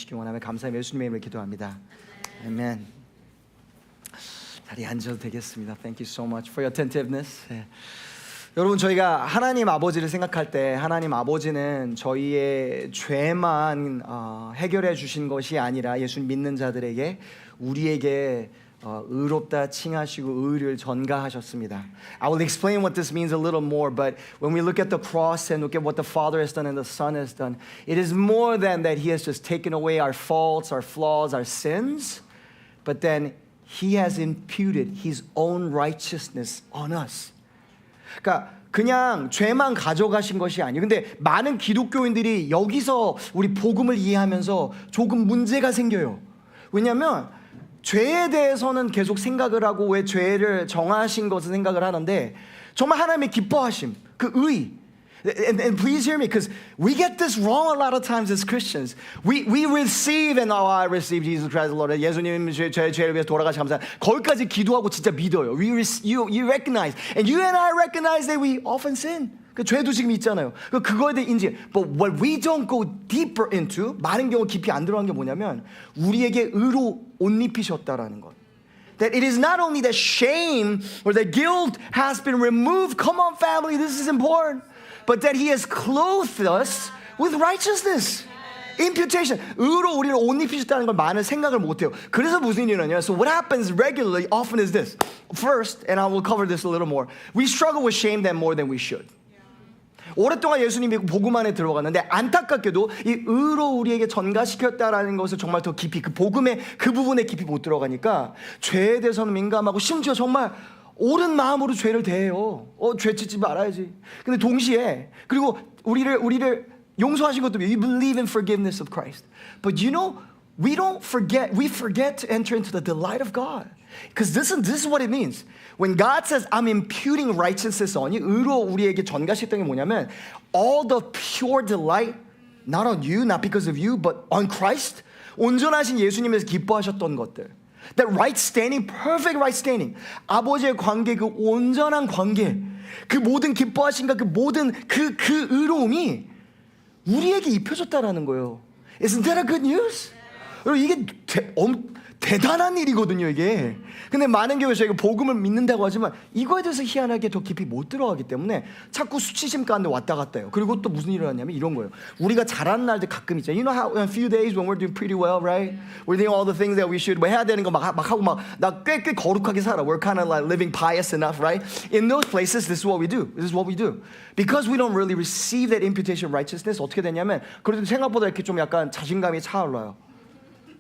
주시기 원하며 감사의 예수님의 이름으로 기도합니다. 아멘. 자리에 앉아도 되겠습니다. Thank you so much for your attentiveness. 여러분, 저희가 하나님 아버지를 생각할 때 하나님 아버지는 저희의 죄만 해결해 주신 것이 아니라 예수님 믿는 자들에게 우리에게 의롭다 칭하시고 의를 전가하셨습니다. I will explain what this means a little more, but when we look at the cross and look at what the Father has done and the Son has done, it is more than that He has just taken away our faults, our flaws, our sins, but then He has imputed His own righteousness on us. 그러니까 그냥 죄만 가져가신 것이 아니에요. 근데 많은 기독교인들이 여기서 우리 복음을 이해하면서 조금 문제가 생겨요. 왜냐하면 죄에 대해서는 계속 생각을 하고 왜 죄를 정하신 것을 생각을 하는데 정말 하나님의 기뻐하심, 그 의. And please hear me, because we get this wrong a lot of times as Christians. We receive and I receive Jesus Christ the Lord. 예수님 죄를 위해서 돌아가시 감사. 거기까지 기도하고 진짜 믿어요. You recognize, and you and I recognize that we often sin. 그 죄도 지금 있잖아요. 그거에 대해 인지. But what we don't go deeper into, 많은 경우 깊이 안 들어간 게 뭐냐면 우리에게 의로 옷 입히셨다라는 것. That it is not only that shame or that guilt has been removed. Come on, family, this is important. But that He has clothed us with righteousness. Imputation. 의로 우리를 옷 입히셨다는 걸 많은 생각을 못해요. 그래서 무슨 일이 일어나냐? So what happens regularly often is this. First, and I will cover this a little more, we struggle with shame then more than we should. 오랫동안 예수님이 복음 안에 들어갔는데 안타깝게도 이 의로 우리에게 전가시켰다라는 것을 정말 더 깊이 그 복음의 그 부분에 깊이 못 들어가니까 죄에 대해서는 민감하고 심지어 정말 옳은 마음으로 죄를 대해요. 죄 짓지 말아야지. 근데 동시에 그리고 우리를 용서하신 것도 we believe in forgiveness of Christ. But you know, we forget to enter into the delight of God. Because this is what it means. When God says, I'm imputing righteousness on you, 의로 우리에게 전가시켰던 게 뭐냐면 all the pure delight, not on you, not because of you, but on Christ. 온전하신 예수님에서 기뻐하셨던 것들. That right standing, perfect right standing. 아버지의 관계, 그 온전한 관계, 그 모든 기뻐하신가, 그 모든 그 의로움이 우리에게 입혀졌다라는 거예요. Isn't that a good news? 여러분, 이게 대단한 일이거든요, 이게. 근데 많은 교회에서 저희가 복음을 믿는다고 하지만 이거에 대해서 희한하게 더 깊이 못 들어가기 때문에 자꾸 수치심 가운데 왔다 갔다 해요. 그리고 또 무슨 일이 일어나냐면 이런 거예요. 우리가 잘하는 날들 가끔 있잖아요. You know how in a few days when we're doing pretty well, right? We're doing all the things that we should. 뭐 해야 되는 거 막 하고 막 나 꽤 거룩하게 살아. We're kind of like living pious enough, right? In those places, this is what we do. This is what we do. Because we don't really receive that imputation of righteousness, 어떻게 되냐면 그래도 생각보다 이렇게 좀 약간 자신감이 차올라요.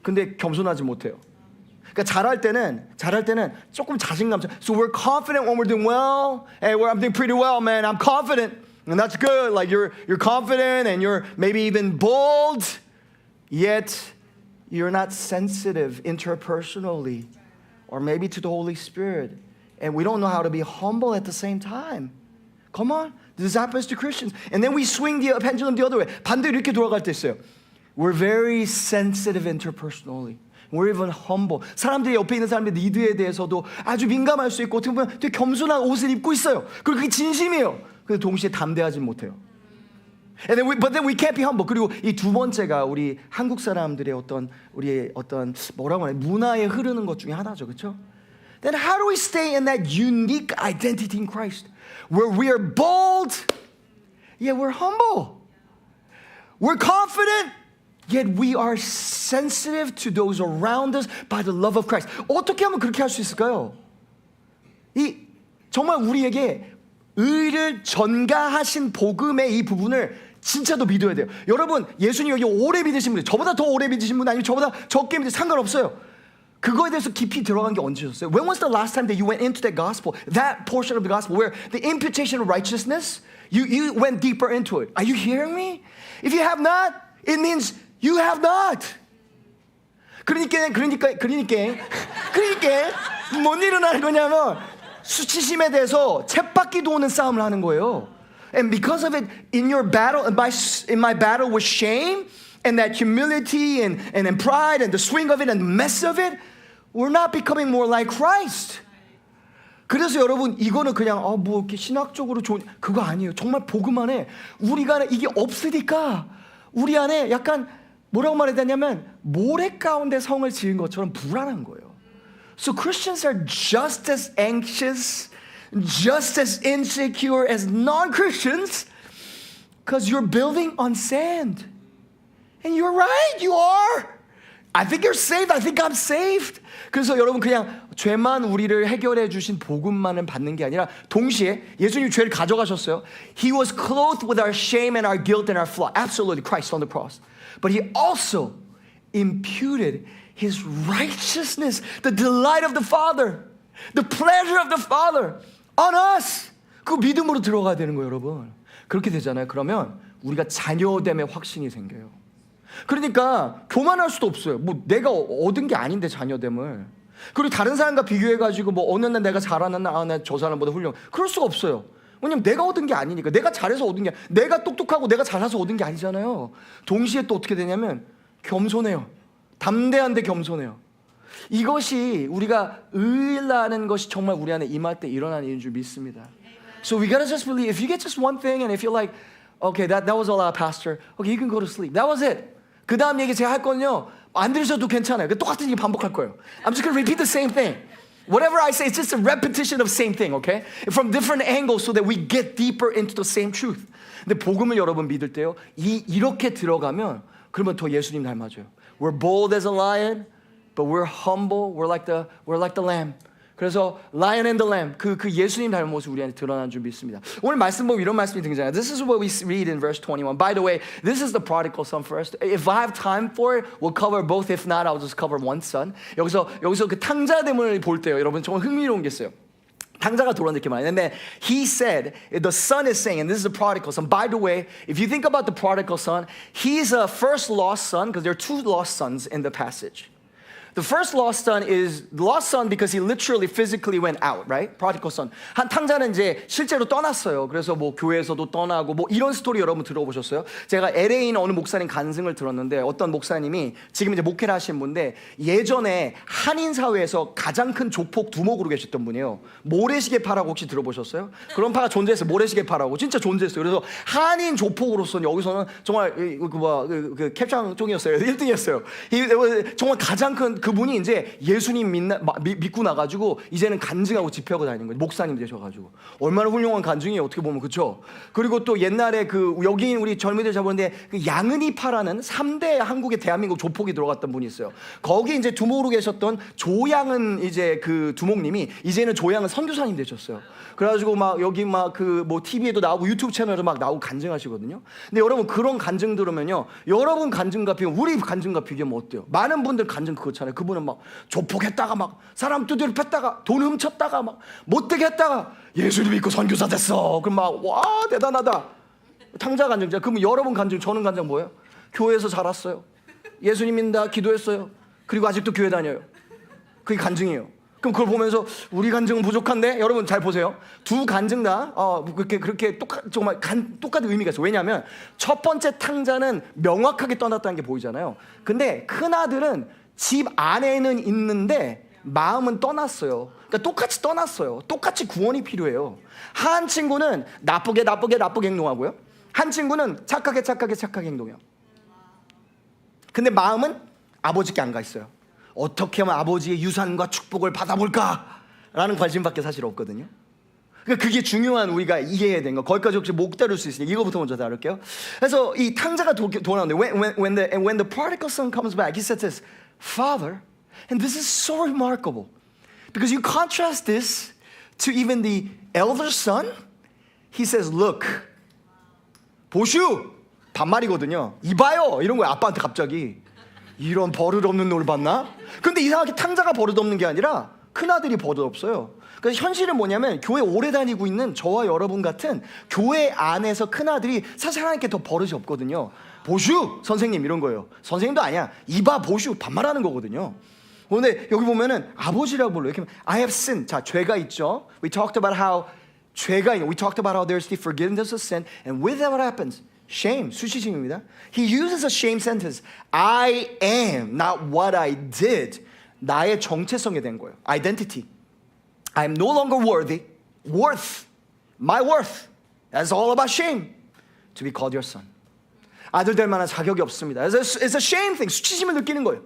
근데 겸손하지 못해요. 그러니까 잘할 때는 조금 자신감. So we're confident when we're doing well. Hey, I'm doing pretty well, man. I'm confident, and that's good. Like you're confident and you're maybe even bold, yet you're not sensitive interpersonally, or maybe to the Holy Spirit, and we don't know how to be humble at the same time. Come on, this happens to Christians, and then we swing the pendulum the other way. 반대로 이렇게 돌아갈 때 있어요. We're very sensitive interpersonally. We're even humble. 사람들이 옆에 있는 사람들의 니드에 대해서도 아주 민감할 수 있고 어떻게 보면 되게 겸손한 옷을 입고 있어요. 그리고 그게 진심이에요. 근데 동시에 담대하지 못해요. But then we can't be humble. 그리고 이 두 번째가 우리 한국 사람들의 우리의 뭐라고 하냐 문화에 흐르는 것 중에 하나죠, 그렇죠? Then how do we stay in that unique identity in Christ, where we are bold, yet we're humble, we're confident, yet we are sensitive to those around us by the love of Christ. 어떻게 하면 그렇게 할 수 있을까요? 정말 우리에게 의를 전가하신 복음의 이 부분을 진짜 더 믿어야 돼요. 여러분, 예수님 여기 오래 믿으신 분, 저보다 더 오래 믿으신 분 아니면 저보다 적게 믿으신 분 상관없어요. 그거에 대해서 깊이 들어간 게 언제였어요? When was the last time that you went into that gospel, that portion of the gospel where the imputation of righteousness, you went deeper into it? Are you hearing me? If you have not, it means you have not. 그러니까 뭔 일어나는 거냐면 수치심에 대해서 쳇바퀴 도는 싸움을 하는 거예요. And because of it, in your battle, in my battle with shame and that humility and pride and the swing of it and the mess of it, we're not becoming more like Christ. 그래서 여러분 이거는 그냥 뭐 이렇게 신학적으로 좋은 그거 아니에요. 정말 복음 안에 우리가 이게 없으니까 우리 안에 약간 뭐라고 말했냐면 모래 가운데 성을 지은 것처럼 불안한 거예요. So Christians are just as anxious, just as insecure as non-Christians because you're building on sand. And you're right, you are. I think you're saved. I think I'm saved. 그래서 여러분 그냥 죄만 우리를 해결해 주신 복음만은 받는 게 아니라 동시에 예수님이 죄를 가져가셨어요. He was clothed with our shame and our guilt and our flaw. Absolutely, Christ on the cross. But he also imputed his righteousness, the delight of the Father, the pleasure of the Father on us. 그 믿음으로 들어가야 되는 거예요, 여러분. 그렇게 되잖아요. 그러면 우리가 자녀됨의 확신이 생겨요. 그러니까 교만할 수도 없어요. 뭐 내가 얻은 게 아닌데 자녀됨을. 그리고 다른 사람과 비교해가지고 뭐 어느 날 내가 잘하는 날 나 저 사람보다 훌륭. 그럴 수가 없어요. 왜냐면 내가 얻은 게 아니니까. 내가 잘해서 얻은 게 내가 똑똑하고 내가 잘해서 얻은 게 아니잖아요. 동시에 또 어떻게 되냐면 겸손해요. 담대한데 겸손해요. 이것이 우리가 의라는 것이 정말 우리 안에 임할 때 일어나는 일인 줄 믿습니다. So we gotta just believe. If you get just one thing and if you're like, okay, that was all, pastor. Okay, you can go to sleep. That was it. 그 다음 얘기 제가 할 거는요, 안 들으셔도 괜찮아요. 똑같은 얘기 반복할 거예요. I'm just going to repeat the same thing. Whatever I say, it's just a repetition of same thing, okay? From different angles so that we get deeper into the same truth. 근데 복음을 여러분 믿을 때요, 이렇게 들어가면 그러면 더 예수님 닮아져요. We're bold as a lion, but we're humble. We're like the lamb. 그래서 Lion and the Lamb 그 예수님 닮은 모습 우리 안에 드러난 줄 믿습니다. 오늘 말씀 보면 이런 말씀이 등장해요. This is what we read in verse 21. By the way, this is the prodigal son first. If I have time for it, we'll cover both. If not, I'll just cover one son. 여기서 그 탕자됨을 볼 때요, 여러분 정말 흥미로운 게 있어요. 탕자가 돌아오는 이렇게 말해요. And then he said, the son is saying, and this is the prodigal son. By the way, if you think about the prodigal son, he's a first lost son because there are two lost sons in the passage. The first lost son is lost son because he literally physically went out, right? Prodigal son. 한 탕자는 이제 실제로 떠났어요. 그래서 뭐 교회에서도 떠나고 뭐 이런 스토리 여러분 들어보셨어요? 제가 LA에 있는 어느 목사님 간증을 들었는데 어떤 목사님이 지금 이제 목회를 하신 분인데 예전에 한인 사회에서 가장 큰 조폭 두목으로 계셨던 분이에요. 모래시계파라고 혹시 들어보셨어요? 그런 파가 존재했어요. 모래시계파라고 진짜 존재했어요. 그래서 한인 조폭으로서는 여기서는 정말 그 캡처 쪽이었어요. 1등이었어요. 정말 가장 큰 그분이 이제 예수님 믿고 나가지고 이제는 간증하고 집회하고 다니는 거예요. 목사님 되셔가지고 얼마나 훌륭한 간증이에요. 어떻게 보면 그렇죠. 그리고 또 옛날에 그 여기 우리 젊은이들 잡았는데 그 양은이파라는 3대 한국의 대한민국 조폭이 들어갔던 분이 있어요. 거기 이제 두목으로 계셨던 조양은 이제 그 두목님이 이제는 조양은 선교사님 되셨어요. 그래가지고 막 여기 막 그 뭐 TV에도 나오고 유튜브 채널에도 막 나오고 간증하시거든요. 근데 여러분 그런 간증 들으면요, 여러분 간증과 비교하면 우리 간증과 비교하면 어때요? 많은 분들 간증 그렇잖아요. 그분은 막 조폭했다가 막 사람 두드려 팼다가 돈 훔쳤다가 막 못되게 했다가 예수님 믿고 선교사 됐어. 그럼 막 와 대단하다. 탕자 간증자. 그러면 여러분 간증, 저는 간증 뭐예요? 교회에서 자랐어요. 예수님 믿는다 기도했어요. 그리고 아직도 교회 다녀요. 그게 간증이에요. 그럼 그걸 보면서 우리 간증은 부족한데? 여러분 잘 보세요. 두 간증 다 그렇게 정말 똑같은 의미가 있어요. 왜냐하면 첫 번째 탕자는 명확하게 떠났다는 게 보이잖아요. 근데 큰 아들은 집 안에는 있는데 마음은 떠났어요. 그러니까 똑같이 떠났어요. 똑같이 구원이 필요해요. 한 친구는 나쁘게 행동하고요. 한 친구는 착하게 행동해요. 근데 마음은 아버지께 안 가 있어요. 어떻게 하면 아버지의 유산과 축복을 받아볼까라는 관심밖에 사실 없거든요. 그러니까 그게 중요한 우리가 이해해야 되는 거. 거기까지 혹시 못 다룰 수 있으니까 이거부터 먼저 다룰게요. 그래서 이 탕자가 돌아오는데 when the prodigal son comes back, he said this, Father, and this is so remarkable because you contrast this to even the elder son. He says, look, 보슈 반말이거든요. 이봐요 이런 거야. 아빠한테 갑자기 이런 버릇없는 놈을 봤나? 근데 이상하게 탕자가 버릇없는 게 아니라 큰아들이 버릇없어요. 그래서 현실은 뭐냐면 교회 오래 다니고 있는 저와 여러분 같은 교회 안에서 큰아들이 사실 하나님께 더 버릇이 없거든요. 보슈 선생님 이런 거예요. 선생님도 아니야. 이봐 보슈 반말하는 거거든요. 근데 여기 보면은 아버지라고 불러요. 이렇게 I have sinned. 자, 죄가 있죠. We talked about how there's the forgiveness of sin, and with that what happens? Shame, 수치심입니다. He uses a shame sentence. I am not what I did. 나의 정체성에 대한 거예요. Identity. I am no longer worthy. Worth. My worth. That's all about shame. To be called your son. 아들 될 만한 자격이 없습니다. It's a shame thing. 수치심을 느끼는 거예요.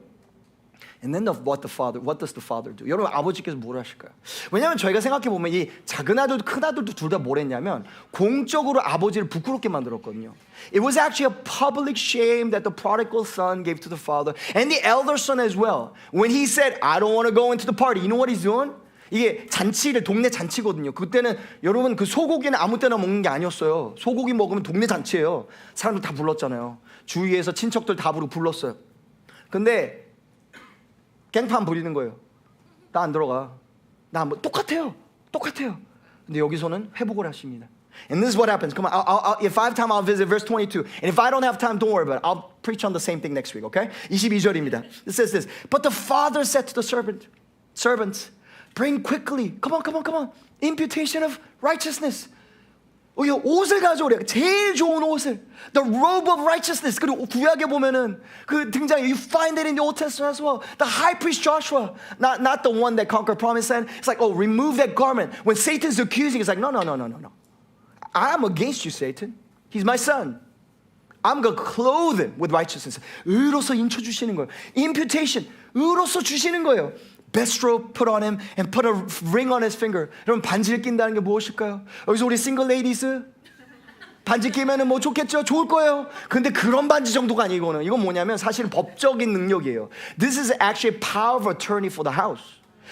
And then what does the father do? 여러분 아버지께서 뭘 하실까요? 왜냐하면 저희가 생각해 보면 이 작은 아들도 큰 아들도 둘 다 뭘 했냐면 공적으로 아버지를 부끄럽게 만들었거든요. It was actually a public shame that the prodigal son gave to the father and the elder son as well. When he said, I don't want to go into the party, you know what he's doing? 이게 잔치를 동네 잔치거든요. 그때는 여러분 그 소고기는 아무 때나 먹는 게 아니었어요. 소고기 먹으면 동네 잔치예요. 사람들 다 불렀잖아요. 주위에서 친척들 다 불렀어요. 근데 갱판 부리는 거예요. 나 안 들어가. 나 뭐 똑같아요. 근데 여기서는 회복을 하십니다. And this is what happens. Come on, if I have time, I'll visit verse 22. And if I don't have time, don't worry about it. I'll preach on the same thing next week, okay? 22절입니다. It says this. But the father said to the servants, bring quickly. Come on. Imputation of righteousness. 옷을 가져오래. 제일 좋은 옷을. The robe of righteousness. 그리고 구약에 보면은 그 등장해. You find it in the Old Testament as well. The high priest Joshua. Not the one that conquered promised land. It's like, remove that garment. When Satan's accusing, it's like, no. I'm against you, Satan. He's my son. I'm going to clothe him with righteousness. 의로서 인쳐주시는 거예요. Imputation. 의로서 주시는 거예요. Best robe put on him and put a ring on his finger. 여러분 반지를 낀다는 게 무엇일까요? 여기서 우리 싱글 레이디스 반지 끼면은 뭐 좋겠죠? 좋을 거예요. 근데 그런 반지 정도가 아니고는 이건 뭐냐면 사실은 법적인 능력이에요. This is actually power of attorney for the house.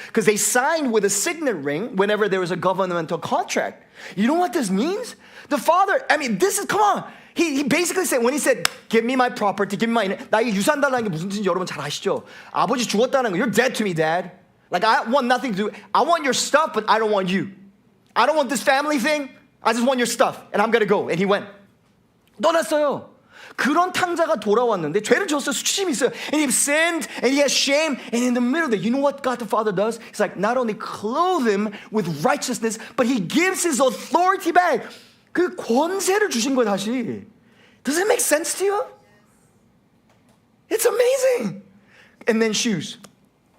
Because they signed with a signet ring whenever there was a governmental contract. You know what this means? The father, this is, come on. He basically said, when he said, give me my property, give me my, 나에게 유산 달라는 게 무슨 뜻인지 여러분 잘 아시죠? 아버지 죽었다는 거, you're dead to me, dad. Like, I want nothing to do. I want your stuff, but I don't want you. I don't want this family thing. I just want your stuff, and I'm gonna go. And he went. 떠났어요. 그런 탕자가 돌아왔는데 죄를 지었어요. 수치심이 있어요. And he sinned, and he has shame. And in the middle of it, you know what God the Father does? He's like, not only clothe him with righteousness, but he gives his authority back. 그 권세를 주신 거예요, 다시. Does it make sense to you? It's amazing. And then shoes.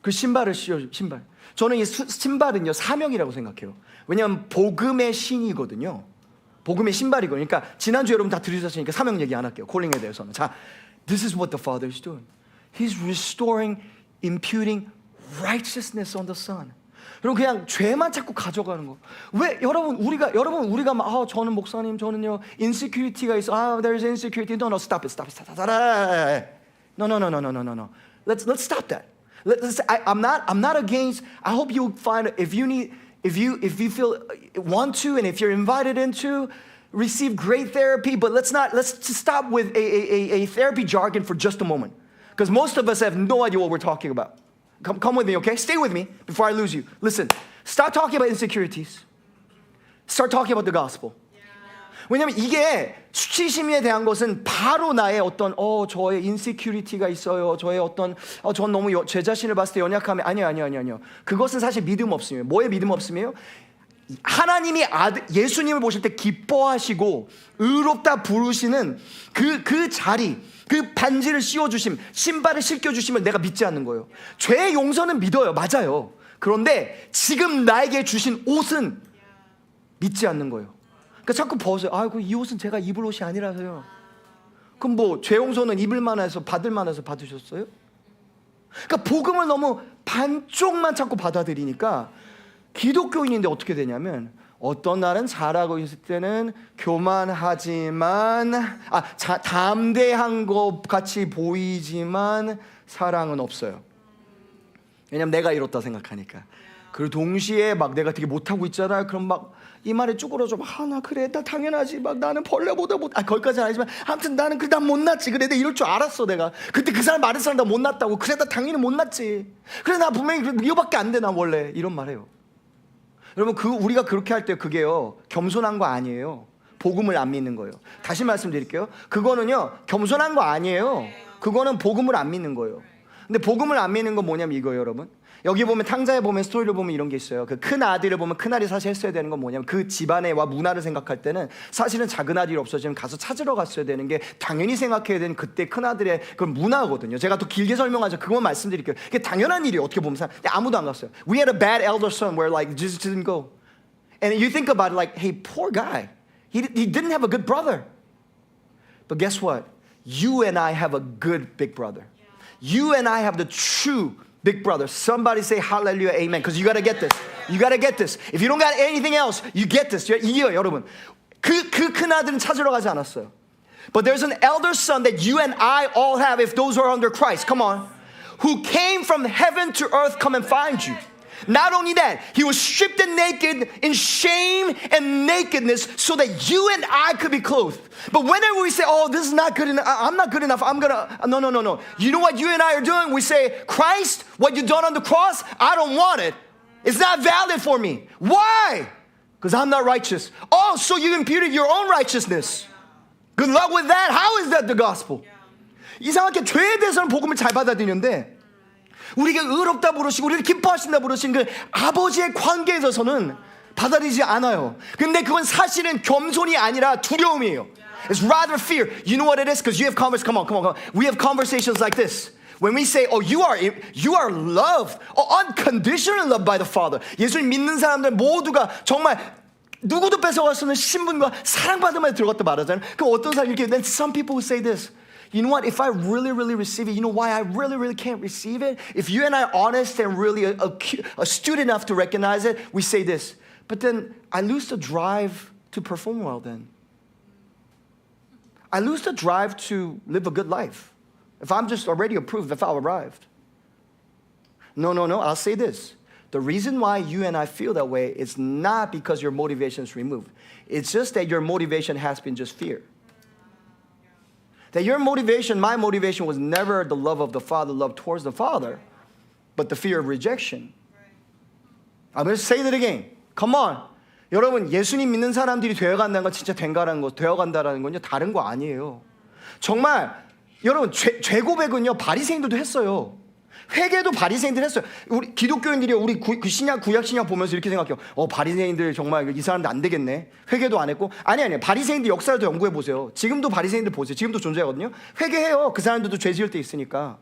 그 신발을 신어줘, 신발. 저는 이 신발은요, 사명이라고 생각해요. 왜냐하면 복음의 신이거든요. 복음의 신발이거든요. 그러니까 지난주에 여러분 다 들으셨으니까 사명 얘기 안 할게요. 콜링에 대해서는. 자, this is what the Father is doing. He's restoring, imputing righteousness on the Son. 여러분 그냥 죄만 자꾸 가져가는 거. 왜 여러분 우리가 막 저는 목사님 저는요 insecurity가 있어. there's insecurity. No, stop it. No. Let's stop that. I'm not against. I hope you find if you feel want to and if you're invited into receive great therapy, but let's just stop with a therapy jargon for just a moment, because most of us have no idea what we're talking about. Come with me, okay? Stay with me before I lose you. Listen, start talking about insecurities. Start talking about the gospel. 왜냐면 이게 수치심에 대한 것은 바로 나의 어떤 저의 인세큐리티가 있어요. 저의 어떤 전 너무 제 자신을 봤을 때 연약함이 아니요. 그것은 사실 믿음 없음이에요. 뭐의 믿음 없음이에요? 하나님이 예수님을 보실 때 기뻐하시고 의롭다 부르시는 그 자리, 그 반지를 씌워주심, 신발을 신겨주심을 내가 믿지 않는 거예요. 죄의 용서는 믿어요. 맞아요. 그런데 지금 나에게 주신 옷은 믿지 않는 거예요. 그러니까 자꾸 벗어요. 이 옷은 제가 입을 옷이 아니라서요. 그럼 뭐 죄 용서는 입을 만해서 받을 만해서 받으셨어요? 그러니까 복음을 너무 반쪽만 자꾸 받아들이니까 기독교인인데 어떻게 되냐면 어떤 날은 잘하고 있을 때는 교만하지만 담대한 것 같이 보이지만 사랑은 없어요. 왜냐면 내가 이렇다 생각하니까. 그리고 동시에 막 내가 되게 못하고 있잖아요. 그럼 막 이 말에 쭈그러져 나 그래 나 당연하지 막 나는 벌레보다 거기까지는 아니지만 아무튼 나는 난 못났지. 그래 내가 이럴 줄 알았어. 내가 그때 그 사람 말했을 나 못났다고. 그래 나 당연히 못났지. 그래 나 분명히 이거밖에 안 돼 나 원래 이런 말해요. 여러분 우리가 그렇게 할 때 그게요 겸손한 거 아니에요. 복음을 안 믿는 거예요. 다시 말씀드릴게요. 그거는요 겸손한 거 아니에요. 그거는 복음을 안 믿는 거예요. 근데 복음을 안 믿는 건 뭐냐면 이거예요, 여러분. 여기 보면 탕자에 보면 스토리를 보면 이런 게 있어요. 그 큰 아들을 보면 큰 아들이 사실 했어야 되는 건 뭐냐면 그 집안의와 문화를 생각할 때는 사실은 작은 아들이 없어지면 가서 찾으러 갔어야 되는 게 당연히 생각해야 되는 그때 큰 아들의 그런 문화거든요. 제가 또 길게 설명하자 그것만 말씀드릴게요. 그게 당연한 일이에요. 어떻게 보면 아무도 안 갔어요. We had a bad elder son where like Jesus didn't go. And you think about it like, hey, poor guy. He didn't have a good brother. But guess what? you and I have a good big brother. You and I have the true big brother. Somebody say hallelujah, amen. Because you got to get this. You got to get this. If you don't got anything else, you get this. 이게요, 여러분. 그 큰 아들은 찾으러 가지 않았어요. But there's an elder son that you and I all have if those are under Christ. Come on. Who came from heaven to earth come and find you. Not only that, he was stripped and naked in shame and nakedness so that you and I could be clothed. But whenever we say, oh, this is not good enough, I'm not good enough, no. You know what you and I are doing? We say, Christ, what you done on the cross, I don't want it. It's not valid for me. Why? Because I'm not righteous. Oh, so you imputed your own righteousness. Good luck with that. How is that the gospel? 이상하게 죄에 대해서는 복음을 잘 받아들이는데 우리가 의롭다 부르시고 우리를 기뻐하신다 부르신 그 아버지의 관계에 있어서는 받아들이지 않아요. 근데 그건 사실은 겸손이 아니라 두려움이에요. It's rather fear. You know what it is? Because you have come on. We have conversations like this. When we say, oh, you are loved, unconditionally loved by the Father. 예수님 믿는 사람들 모두가 정말 누구도 뺏어갈 수 없는 신분과 사랑받음에 들어갔다 말하잖아요. 그럼 어떤 사람이 이렇게, then some people who say this. You know what? If I really receive it, you know why I really can't receive it? If you and I are honest and really astute enough to recognize it, we say this. But then I lose the drive to perform well then. I lose the drive to live a good life. If I'm just already approved, if I arrived. No, I'll say this. The reason why you and I feel that way is not because your motivation is removed. It's just that your motivation has been just fear. That your motivation, my motivation was never the love of the Father, love towards the Father, but the fear of rejection. I'm going to say that again. Come on. 여러분, 예수님 믿는 사람들이 되어간다는 건 진짜 되어간다는 건요, 다른 거 아니에요. 정말, 여러분, 죄 고백은요, 바리새인들도 했어요. 회개도 바리새인들 했어요. 우리 기독교인들이 우리 구약 신약 보면서 이렇게 생각해요. 바리새인들 정말 이 사람들 안 되겠네. 회개도 안 했고. 아니. 바리새인들 역사를 더 연구해 보세요. 지금도 바리새인들 보세요. 지금도 존재하거든요. 회개해요. 그 사람들도 죄 지을 때 있으니까.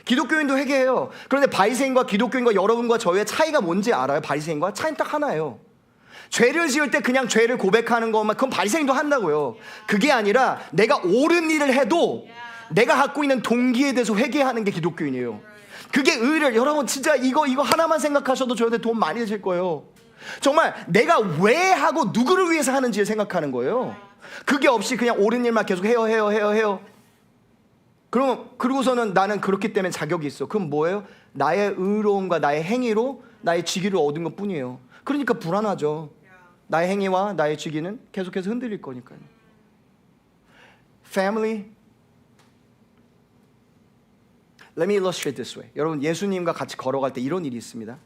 기독교인도 회개해요. 그런데 바리새인과 기독교인과 여러분과 저의 차이가 뭔지 알아요? 바리새인과 차이는 딱 하나예요. 죄를 지을 때 그냥 죄를 고백하는 것만 그건 바리새인도 한다고요. 그게 아니라 내가 옳은 일을 해도 내가 갖고 있는 동기에 대해서 회개하는 게 기독교인이에요. 그게 의를, 여러분 진짜 이거 하나만 생각하셔도 저한테 도움 많이 되실 거예요. 정말 내가 왜 하고 누구를 위해서 하는지를 생각하는 거예요. 그게 없이 그냥 옳은 일만 계속 해요. 그러고서는 나는 그렇기 때문에 자격이 있어. 그럼 뭐예요? 나의 의로움과 나의 행위로 나의 직위를 얻은 것 뿐이에요. 그러니까 불안하죠. 나의 행위와 나의 직위는 계속해서 흔들릴 거니까요. Family, let me illustrate this way. 여러분 예수님과 같이 걸어갈 때 이런 일이 있습니다.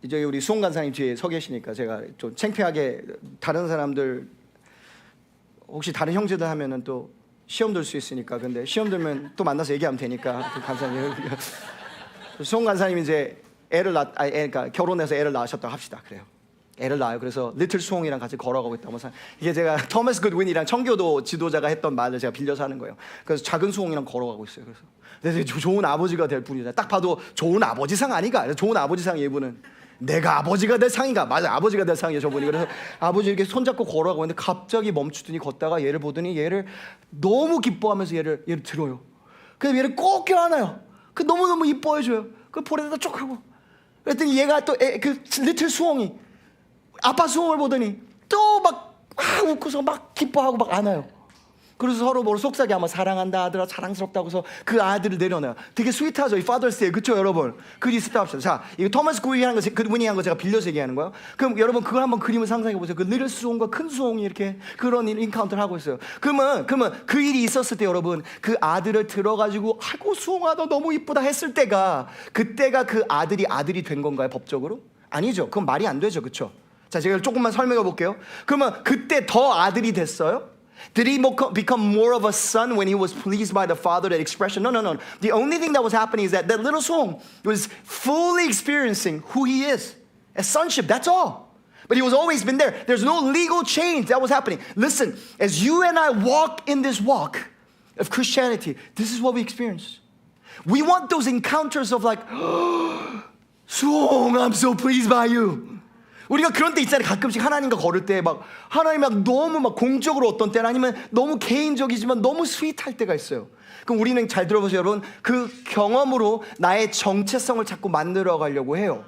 이제 우리 수홍 간사님 뒤에 서 계시니까 제가 좀 창피하게 다른 사람들 혹시 다른 형제들 하면은 또 시험 들 수 있으니까 근데 시험 들면 또 만나서 얘기하면 되니까 간사님 수홍 간사님 이제 그러니까 결혼해서 애를 낳으셨다고 합시다. 그래요. 애를 낳아요. 그래서 리틀 수홍이랑 같이 걸어가고 있다고. 이게 제가 토마스 굿윈이랑 청교도 지도자가 했던 말을 제가 빌려서 하는 거예요. 그래서 작은 수홍이랑 걸어가고 있어요. 그래서 좋은 아버지가 될 분이다. 딱 봐도 좋은 아버지상 아니가. 좋은 아버지상 이분은 내가 아버지가 될 상인가. 맞아, 아버지가 될 상이에요 저분이. 그래서 아버지 이렇게 손잡고 걸어가고 있는데 갑자기 멈추더니 걷다가 얘를 보더니 얘를 너무 기뻐하면서 얘를 들어요. 그래서 얘를 꼭 껴안아요. 그 너무너무 이뻐해줘요. 그 볼에다 쭉 하고. 그랬더니 얘가 또 그 리틀 수홍이 아빠 수홍을 보더니 또 막 웃고서 막 기뻐하고 막 안아요. 그래서 서로 뭐 속삭이 아마 사랑한다 아들아 사랑스럽다고 해서 그 아들을 내려놔요. 되게 스윗하죠. 이 파더스데이. 그쵸 여러분? 그리 있을 때 합시다. 자, 이거 토마스 굿윈이 한 거 제가 빌려서 얘기하는 거예요. 그럼 여러분 그걸 한번 그림을 상상해 보세요. 그 리틀 수홍과 큰 수홍이 이렇게 그런 인카운터를 하고 있어요. 그러면 그 일이 있었을 때 여러분 그 아들을 들어가지고 아이고 수홍아 너 너무 이쁘다 했을 때가 그때가 그 아들이 된 건가요 법적으로? 아니죠. 그건 말이 안 되죠. 그쵸? 자, 제가 조금만 설명해 볼게요. 그러면 그때 더 아들이 됐어요? Did he become more of a son when he was pleased by the father, that expression? No. The only thing that was happening is that little Suong was fully experiencing who he is as sonship. That's all. But he was always been there. There's no legal change that was happening. Listen, as you and I walk in this walk of Christianity, this is what we experience. We want those encounters of like, Song, I'm so pleased by you. 우리가 그런 때 있잖아요. 가끔씩 하나님과 걸을 때 막 하나님 막 너무 막 공적으로 어떤 때는 아니면 너무 개인적이지만 너무 스윗할 때가 있어요. 그럼 우리는 잘 들어보세요, 여러분. 그 경험으로 나의 정체성을 자꾸 만들어 가려고 해요.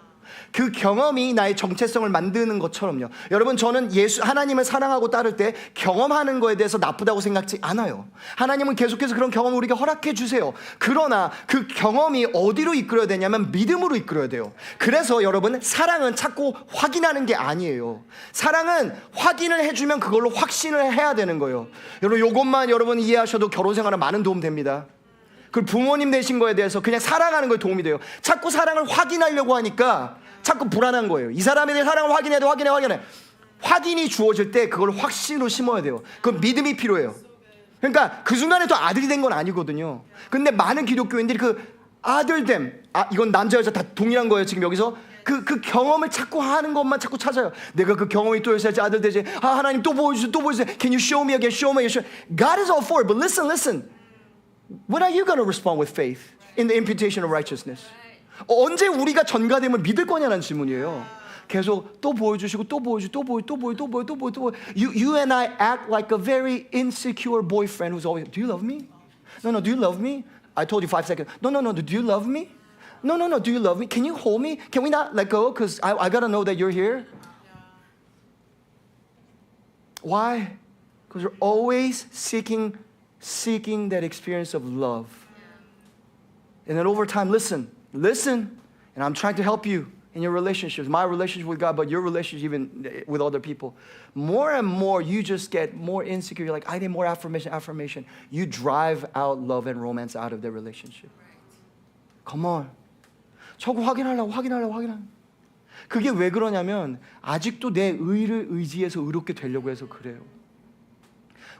그 경험이 나의 정체성을 만드는 것처럼요. 여러분, 저는 하나님을 사랑하고 따를 때 경험하는 거에 대해서 나쁘다고 생각지 않아요. 하나님은 계속해서 그런 경험을 우리에게 허락해 주세요. 그러나 그 경험이 어디로 이끌어야 되냐면 믿음으로 이끌어야 돼요. 그래서 여러분, 사랑은 자꾸 확인하는 게 아니에요. 사랑은 확인을 해주면 그걸로 확신을 해야 되는 거예요. 여러분, 이것만 여러분 이해하셔도 결혼 생활에 많은 도움 됩니다. 그 부모님 되신 거에 대해서 그냥 사랑하는 거에 도움이 돼요. 자꾸 사랑을 확인하려고 하니까 자꾸 불안한 거예요. 이 사람에 대해 사랑을 확인해도 확인해. 확인이 주어질 때 그걸 확신으로 심어야 돼요. 그건 믿음이 필요해요. 그러니까 그 순간에 또 아들이 된 건 아니거든요. 근데 많은 기독교인들이 그 아들됨, 이건 남자 여자 다 동일한 거예요. 지금 여기서 그 경험을 자꾸 하는 것만 자꾸 찾아요. 내가 그 경험이 또 있어야지 아들 되지. 하나님 또 보여주세요. Can you show me again? Show me. God is all for it. But listen. When are you going to respond with faith in the imputation of righteousness? 언제 우리가 전가되면 믿을 거냐는 질문이에요. 계속 또 보여주시고 또 보여주. You and I act like a very insecure boyfriend who's always, do you love me? No, do you love me? I told you 5 seconds. No, do you love me? No, do you love me? Can you hold me? Can we not let go? Because I got to know that you're here. Why? Because we're always seeking that experience of love. And then over time, listen, and I'm trying to help you in your relationships, my relationship with God, but your relationship even with other people. More and more, you just get more insecure. You're like, I need more affirmation. You drive out love and romance out of the relationship. Come on. 저거 확인하려고. 그게 왜 그러냐면 아직도 내 의를 의지해서 의롭게 되려고 해서 그래요.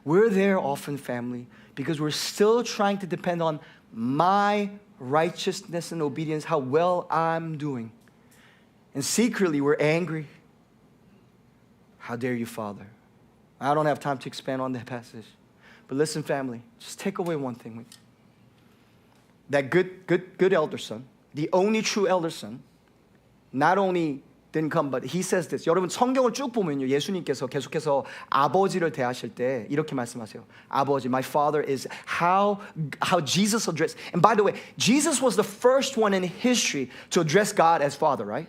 We're there often, family, because we're still trying to depend on my righteousness and obedience, how well I'm doing. And secretly, we're angry. How dare you, Father? I don't have time to expand on that passage. But listen, family, just take away one thing. That good elder son, the only true elder son, not only didn't come, but he says this. 여러분 성경을 쭉 보면요, 예수님께서 계속해서 아버지를 대하실 때 이렇게 말씀하세요. 아버지, my father is how Jesus addressed. And by the way, Jesus was the first one in history to address God as Father, right?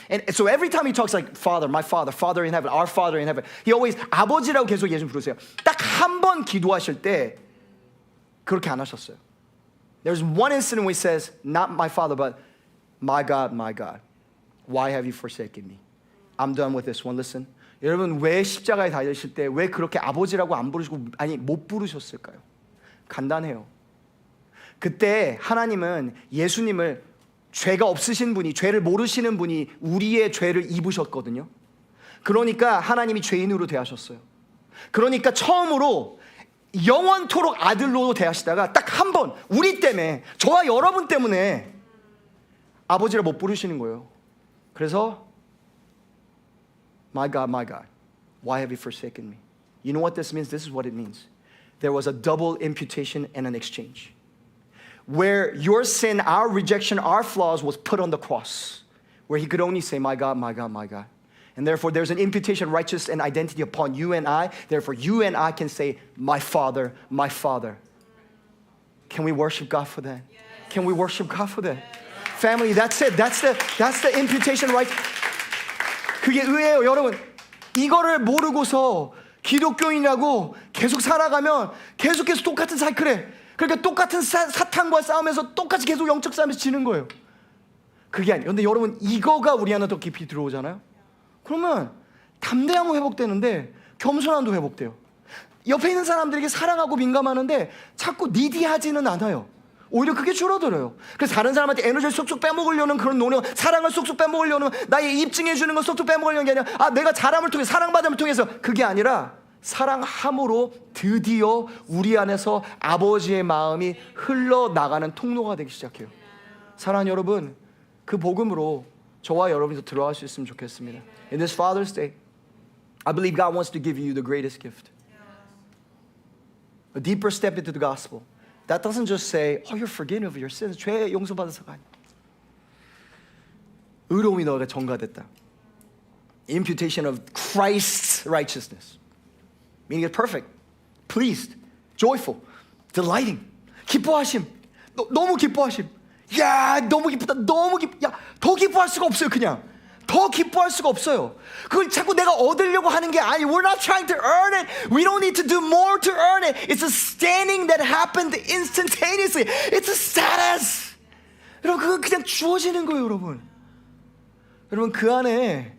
And so every time he talks like Father, my Father, Father in heaven, our Father in heaven, he always 아버지라고 계속 예수님 부르세요. 딱 한 번 기도하실 때 그렇게 안 하셨어요. There's one incident where he says, not my Father, but my God, why have you forsaken me? I'm done with this one. Listen. 여러분, 왜 십자가에 달리실 때 왜 그렇게 아버지라고 안 부르시고 못 부르셨을까요? 간단해요. 그때 하나님은 예수님을 죄가 없으신 분이, 죄를 모르시는 분이 우리의 죄를 입으셨거든요. 그러니까 하나님이 죄인으로 대하셨어요. 그러니까 처음으로 영원토록 아들로 대하시다가 딱 한 번 우리 때문에, 저와 여러분 때문에 아버지를 못 부르시는 거예요. 그래서 my God, why have you forsaken me? You know what this means? This is what it means. There was a double imputation and an exchange. Where your sin, our rejection, our flaws was put on the cross. Where he could only say, my God. And therefore there's an imputation, righteousness, and identity upon you and I. Therefore you and I can say, my Father. Can we worship God for that? Can we worship God for that? Family, that's it. That's the imputation, right? 그게 의예요, 여러분. 이거를 모르고서 기독교인이라고 계속 살아가면 계속해서 똑같은 사이클에, 그러니까 똑같은 사탄과 싸우면서 똑같이 계속 영적 싸움에서 지는 거예요. 그게 아니에요. 근데 여러분, 이거가 우리 안에 더 깊이 들어오잖아요. 그러면 담대함도 회복되는데 겸손함도 회복돼요. 옆에 있는 사람들에게 사랑하고 민감하는데 자꾸 니디하지는 않아요. 오히려 그게 줄어들어요. 그래서 다른 사람한테 에너지를 쏙쏙 빼먹으려는 그런 노력, 사랑을 쏙쏙 빼먹으려는, 나의 입증해주는 걸 쏙쏙 빼먹으려는 게 아니라, 내가 잘함을 통해, 사랑받음을 통해서, 그게 아니라 사랑함으로 드디어 우리 안에서 아버지의 마음이 흘러나가는 통로가 되기 시작해요. 사랑하는 여러분, 그 복음으로 저와 여러분도 들어갈 수 있으면 좋겠습니다. In this Father's Day, I believe God wants to give you the greatest gift. A deeper step into the gospel. That doesn't just say, you're forgiven of your sins. 죄 용서받아서가 아니야. 의로움이 너에게 전가됐다. Imputation of Christ's righteousness. Meaning it's perfect, pleased, joyful, delighting. 기뻐하심. 너무 기뻐하심. 야, 너무 기쁘다. 너무 야, 더 기뻐할 수가 없어요. 그냥 더 기뻐할 수가 없어요. 그걸 자꾸 내가 얻으려고 하는 게 아니. We're not trying to earn it. We don't need to do more to earn it. It's a standing that happened instantaneously. It's a status. 여러분, 그건 그냥 주어지는 거예요, 여러분. 여러분, 그 안에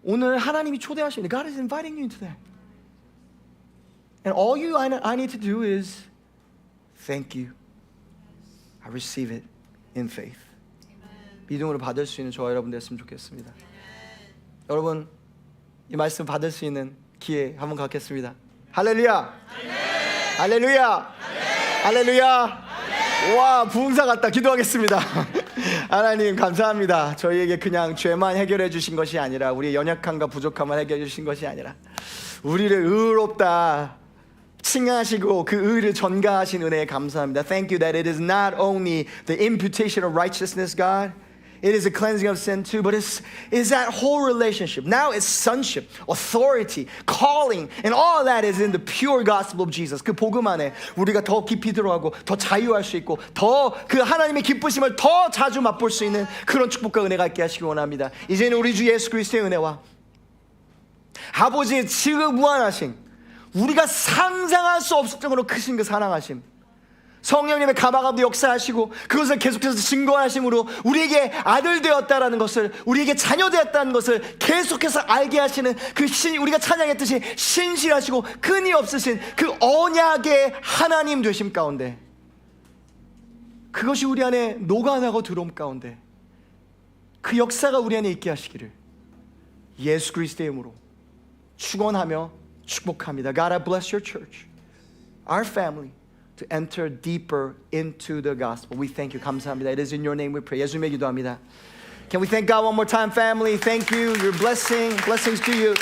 오늘 하나님이 초대하십니다. God is inviting you into that. And all I need to do is thank you. I receive it in faith. 믿음으로 받을 수 있는 저와 여러분 됐으면 좋겠습니다. 여러분, 이 말씀 받을 수 있는 기회 한번 갖겠습니다. 할렐루야! 할렐루야! 할렐루야! 와, 부흥사 같다. 기도하겠습니다. 하나님 감사합니다. 저희에게 그냥 죄만 해결해 주신 것이 아니라 우리의 연약함과 부족함을 해결해 주신 것이 아니라 우리를 의롭다 칭하시고 그 의를 전가하신 은혜에 감사합니다. Thank you that it is not only the imputation of righteousness, God. It is a cleansing of sin too, but it's that whole relationship. Now it's sonship, authority, calling, and all that is in the pure gospel of Jesus. 그 복음 안에 우리가 더 깊이 들어가고 더 자유할 수 있고 더 그 하나님의 기쁘심을 더 자주 맛볼 수 있는 그런 축복과 은혜가 있게 하시기 원합니다. 이제는 우리 주 예수 그리스도의 은혜와 아버지의 지극무한하신 우리가 상상할 수 없을 정도로 크신 그 사랑하심, 성령님의 가마감도 역사하시고 그것을 계속해서 증거하심으로 우리에게 아들 되었다라는 것을, 우리에게 자녀 되었다는 것을 계속해서 알게 하시는 그 우리가 찬양했듯이 신실하시고 끈이 없으신 그 언약의 하나님 되심 가운데, 그것이 우리 안에 녹아나고 들어옴 가운데 그 역사가 우리 안에 있게 하시기를 예수 그리스도의 이름으로 축원하며 축복합니다. God, I bless your church, our family, to enter deeper into the gospel. We thank you. 감사합니다. It is in your name we pray. 예수님의 기도합니다. Can we thank God one more time, family? Thank you. Your blessings to you.